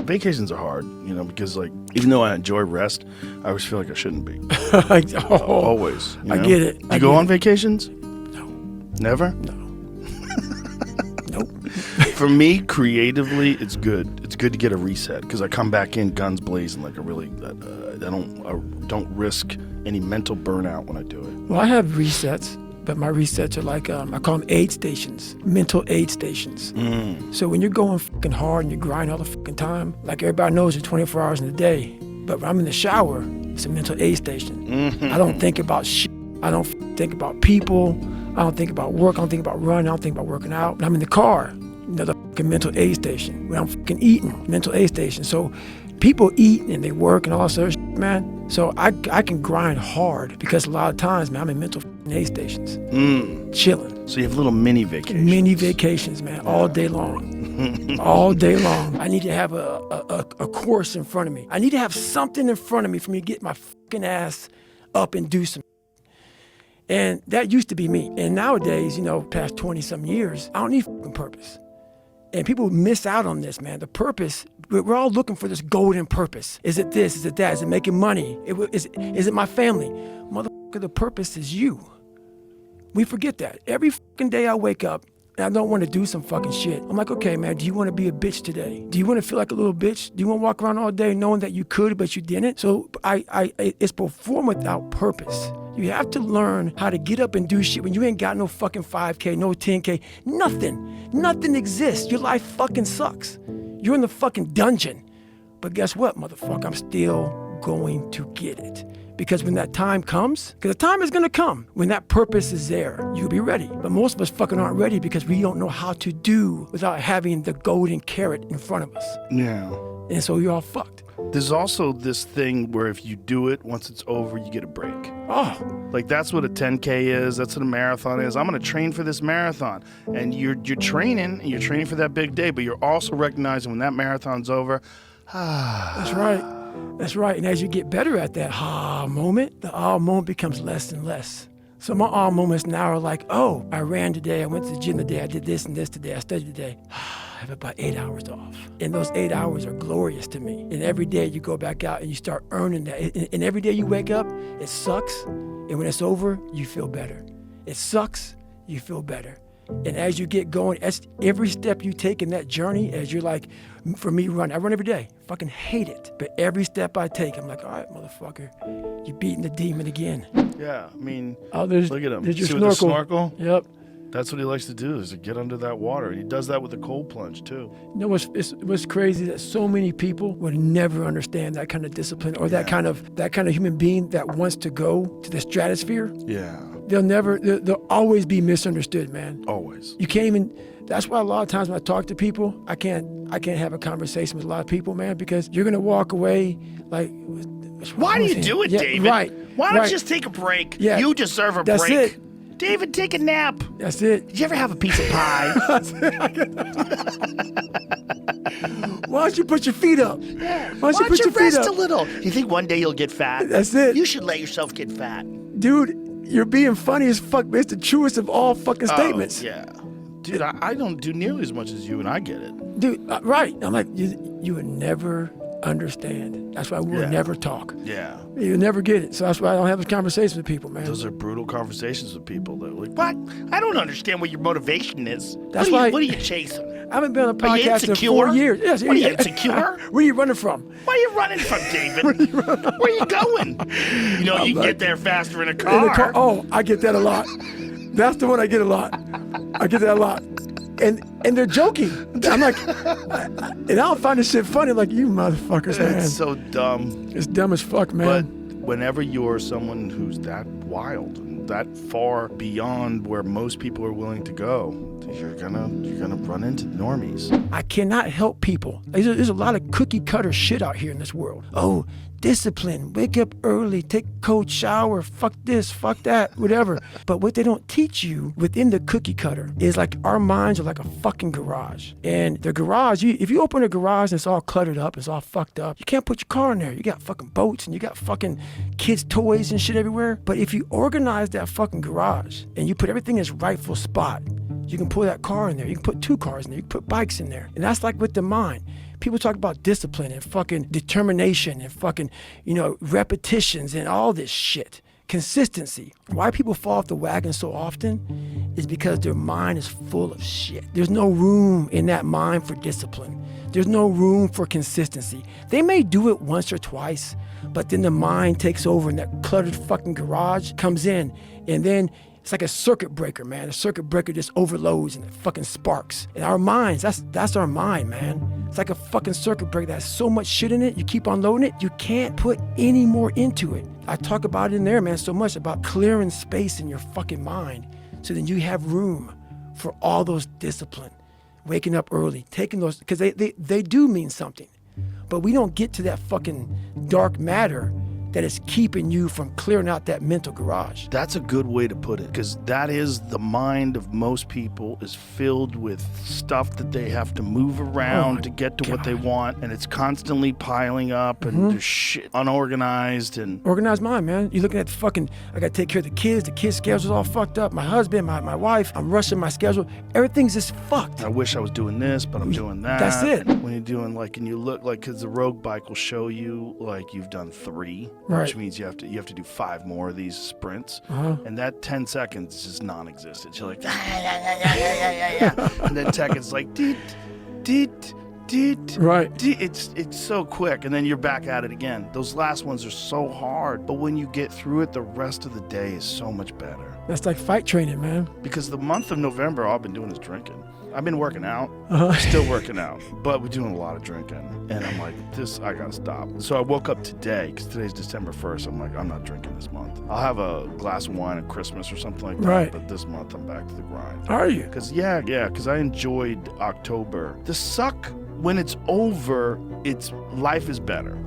vacations are hard, because like even though I enjoy rest, I always feel like I shouldn't be. Always. I get it. You go on vacations? No. Never? No. Nope. For me, creatively, it's good. It's good to get a reset because I come back in guns blazing. Like I don't risk any mental burnout when I do it. Well, I have resets, but my resets are like I call them aid stations, mental aid stations. So when you're going fucking hard and you grind all the fucking time, like everybody knows, it's 24 hours in a day. But when I'm in the shower, it's a mental aid station. I don't think about shit. I don't think about people. I don't think about work. I don't think about running. I don't think about working out. When I'm in the car, another fucking mental aid station. When I'm fucking eating, mental aid station. So people eat and they work and all that other shit, man. So I can grind hard because a lot of times, man, I'm in mental aid stations, chilling. So you have little mini vacations. Mini vacations, man, all day long. All day long. I need to have a course in front of me. I need to have something in front of me for me to get my fucking ass up and do some. And that used to be me. And nowadays, past 20-some years, I don't need fucking purpose. And people miss out on this, man. The purpose, we're all looking for this golden purpose. Is it this? Is it that? Is it making money? Is it my family? Motherfucker, the purpose is you. We forget that. Every fucking day I wake up and I don't want to do some fucking shit. I'm like, okay, man, do you want to be a bitch today? Do you want to feel like a little bitch? Do you want to walk around all day knowing that you could, but you didn't? So it's perform without purpose. You have to learn how to get up and do shit when you ain't got no fucking 5K, no 10K, nothing. Nothing exists. Your life fucking sucks. You're in the fucking dungeon. But guess what, motherfucker? I'm still going to get it. Because when that time comes, because the time is going to come, when that purpose is there, you'll be ready. But most of us fucking aren't ready because we don't know how to do without having the golden carrot in front of us. Yeah. And so you're all fucked. There's also this thing where if you do it, once it's over, you get a break. Oh. Like that's what a 10K is. That's what a marathon is. I'm going to train for this marathon. And you're training, and you're training for that big day, but you're also recognizing when that marathon's over, That's right. That's right. And as you get better at that moment, the moment becomes less and less. So my moments now are like, oh, I ran today, I went to the gym today, I did this and this today, I studied today. I have about 8 hours off. And those 8 hours are glorious to me. And every day you go back out and you start earning that. And every day you wake up, it sucks. And when it's over, you feel better. It sucks, you feel better. And as you get going, every step you take in that journey, as you're like, for me, I run every day. Fucking hate it. But every step I take, I'm like, all right, motherfucker, you're beating the demon again. Yeah, I mean, look at him. There's your See snorkel. with the snorkel? Yep. That's what he likes to do, is to get under that water. He does that with the cold plunge, too. You know what's crazy? That so many people would never understand that kind of discipline or that kind of human being that wants to go to the stratosphere. Yeah. They'll always be misunderstood, man. Always. You can't even, that's why a lot of times when I talk to people, I can't have a conversation with a lot of people, man, because you're going to walk away like, why do you do it, David? Right. Why don't you just take a break? Yeah. You deserve a That's break. It. David, take a nap. That's it. Did you ever have a piece of pie? Why don't you put your feet up? Yeah. Why don't you put your feet rest up? a little? You think one day you'll get fat? That's it. You should let yourself get fat. Dude, you're being funny as fuck, but it's the truest of all fucking statements. Yeah. Dude, I don't do nearly as much as you, and I get it. Dude, right. I'm like, you would never understand. That's why we'll never talk. Yeah. You'll never get it. So that's why I don't have a conversation with people, man. Those are brutal conversations with people. They're like, what? I don't understand what your motivation is. That's what why. What are you chasing? I haven't been on a podcast in 4 years. Yes. What are you, insecure? Where are you running from? Where are you running from, David? Where are you going? You know, you can get there faster in a car. In a car. Oh, I get that a lot. That's the one I get a lot. I get that a lot. And they're joking. I'm like, and I don't find this shit funny. I'm like, you motherfuckers, man. It's so dumb. It's dumb as fuck, man. But whenever you're someone who's that wild and that far beyond where most people are willing to go, you're gonna run into normies. I cannot help people. There's a lot of cookie cutter shit out here in this world. Oh, discipline, wake up early, take a cold shower, fuck this, fuck that, whatever. But what they don't teach you within the cookie cutter is like our minds are like a fucking garage. And the garage, if you open a garage and it's all cluttered up, it's all fucked up, you can't put your car in there. You got fucking boats and you got fucking kids' toys and shit everywhere. But if you organize that fucking garage and you put everything in its rightful spot, you can pull that car in there. You can put 2 cars in there. You can put bikes in there. And that's like with the mind. People talk about discipline and fucking determination and fucking, repetitions and all this shit. Consistency. Why people fall off the wagon so often is because their mind is full of shit. There's no room in that mind for discipline. There's no room for consistency. They may do it once or twice, but then the mind takes over and that cluttered fucking garage comes in, and then it's like a circuit breaker, man. A circuit breaker just overloads and it fucking sparks. And our minds, that's our mind, man. It's like a fucking circuit breaker that has so much shit in it, you keep on loading it, you can't put any more into it. I talk about it in there, man, so much about clearing space in your fucking mind so then you have room for all those discipline. Waking up early, taking those, because they do mean something. But we don't get to that fucking dark matter that is keeping you from clearing out that mental garage. That's a good way to put it, because that is the mind of most people is filled with stuff that they have to move around to get to what they want, and it's constantly piling up, and there's shit unorganized. And organized mind, man. You're looking at fucking, I gotta take care of the kids schedule's all fucked up, my husband, my wife, I'm rushing my schedule, everything's just fucked. I wish I was doing this, but I'm doing that. That's it. And when you're doing and you look because the rogue bike will show you you've done 3. Right. Which means you have to do 5 more of these sprints, and that 10 seconds is just non-existent. You're like, and then 10 seconds Right. It's so quick, and then you're back at it again. Those last ones are so hard, but when you get through it, the rest of the day is so much better. That's like fight training, man. Because the month of November, all I've been doing is drinking. I've been working out, still working out, but we're doing a lot of drinking. And I'm like, I gotta stop. So I woke up today, because today's December 1st. I'm like, I'm not drinking this month. I'll have a glass of wine at Christmas or something like that. Right. But this month, I'm back to the grind. Are you? Because I enjoyed October. The suck, when it's over, life is better.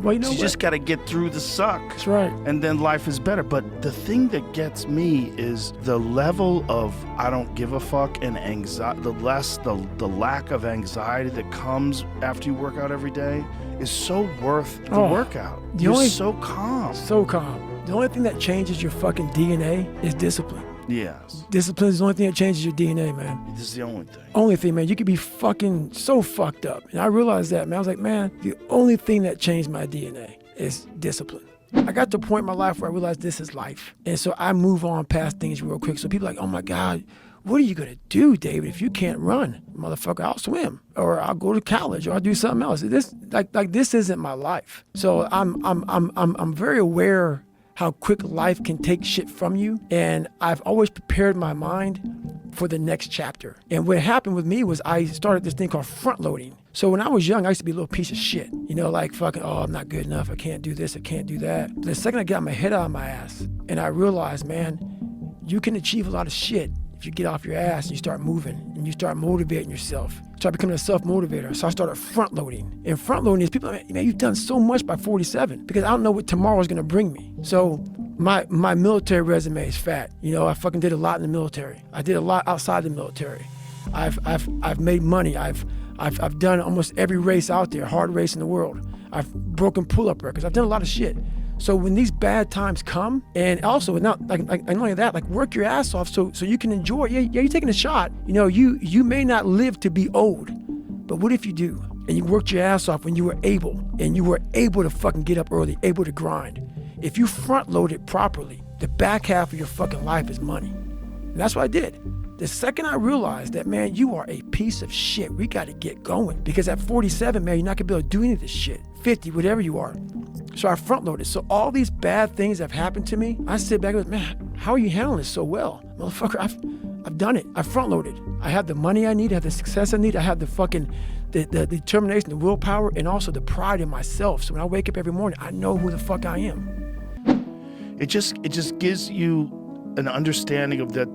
Well, you know You what? just got to get through the suck. That's right. And then life is better. But the thing that gets me is the level of I don't give a fuck and anxiety, the lack of anxiety that comes after you work out every day is so worth the workout. You're so calm. So calm. The only thing that changes your fucking DNA is discipline. Yes. Discipline is the only thing that changes your DNA, man. This is the only thing. Only thing, man. You could be fucking so fucked up. And I realized that, man. I was like, man, the only thing that changed my DNA is discipline. I got to a point in my life where I realized this is life. And so I move on past things real quick. So people are like, oh my God, what are you going to do, David, if you can't run? Motherfucker, I'll swim, or I'll go to college, or I'll do something else. This isn't my life. So I'm very aware how quick life can take shit from you. And I've always prepared my mind for the next chapter. And what happened with me was I started this thing called front loading. So when I was young, I used to be a little piece of shit. Fucking, I'm not good enough. I can't do this. I can't do that. But the second I got my head out of my ass and I realized, man, you can achieve a lot of shit if you get off your ass and you start moving and you start motivating yourself. Start becoming a self-motivator. So I started front loading. And front loading is people, man, you've done so much by 47 because I don't know what tomorrow's gonna bring me. So my military resume is fat. I fucking did a lot in the military. I did a lot outside the military. I've made money. I've done almost every race out there, hard race in the world. I've broken pull-up records. I've done a lot of shit. So when these bad times come, and also not only that, work your ass off so you can enjoy. Yeah, you're taking a shot. You may not live to be old, but what if you do? And you worked your ass off when you were able, and you were able to fucking get up early, able to grind. If you front load it properly, the back half of your fucking life is money. And that's what I did. The second I realized that, man, you are a piece of shit, we got to get going. Because at 47, man, you're not going to be able to do any of this shit. 50, whatever you are. So I front loaded. So all these bad things that have happened to me, I sit back and go, man, how are you handling this so well? Motherfucker, I've done it. I front loaded. I have the money I need. I have the success I need. I have the fucking, the determination, the willpower, and also the pride in myself. So when I wake up every morning, I know who the fuck I am. It just gives you an understanding of that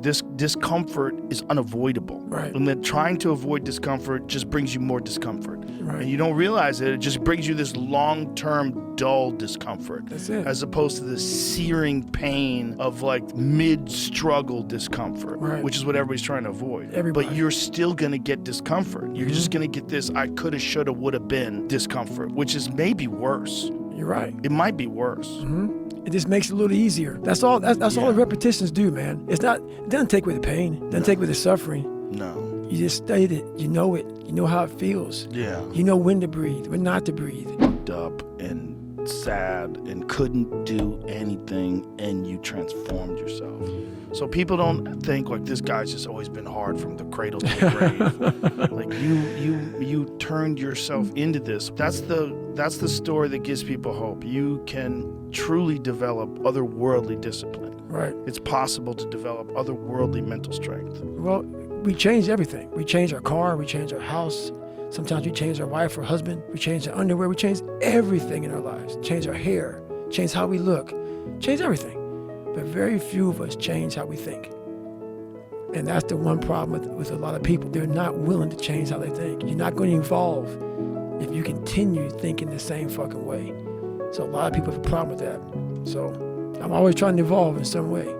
this discomfort is unavoidable. Right. And that trying to avoid discomfort just brings you more discomfort. Right. And you don't realize it just brings you this long-term dull discomfort. That's it. As opposed to the searing pain of mid-struggle discomfort, Right. which is what everybody's trying to avoid. Everybody. But you're still gonna get discomfort. You're just gonna get this I coulda, shoulda, woulda been discomfort, which is maybe worse. You're right. It might be worse. Mm-hmm. It just makes it a little easier. That's all the repetitions do, man. It doesn't take away the pain. It doesn't take away the suffering. No. You just studied it. You know it. You know how it feels. Yeah. You know when to breathe, when not to breathe. Up and sad and couldn't do anything, and you transformed yourself. So people don't think like this guy's just always been hard from the cradle to the grave. Like you turned yourself into this. That's the story that gives people hope. You can truly develop otherworldly discipline. Right. It's possible to develop otherworldly mental strength. Well, we change everything. We change our car. We change our house. Sometimes we change our wife or husband. We change our underwear. We change everything in our lives. Change our hair. Change how we look. Change everything. But very few of us change how we think. And that's the one problem with a lot of people. They're not willing to change how they think. You're not going to evolve if you continue thinking the same fucking way. So a lot of people have a problem with that. So I'm always trying to evolve in some way.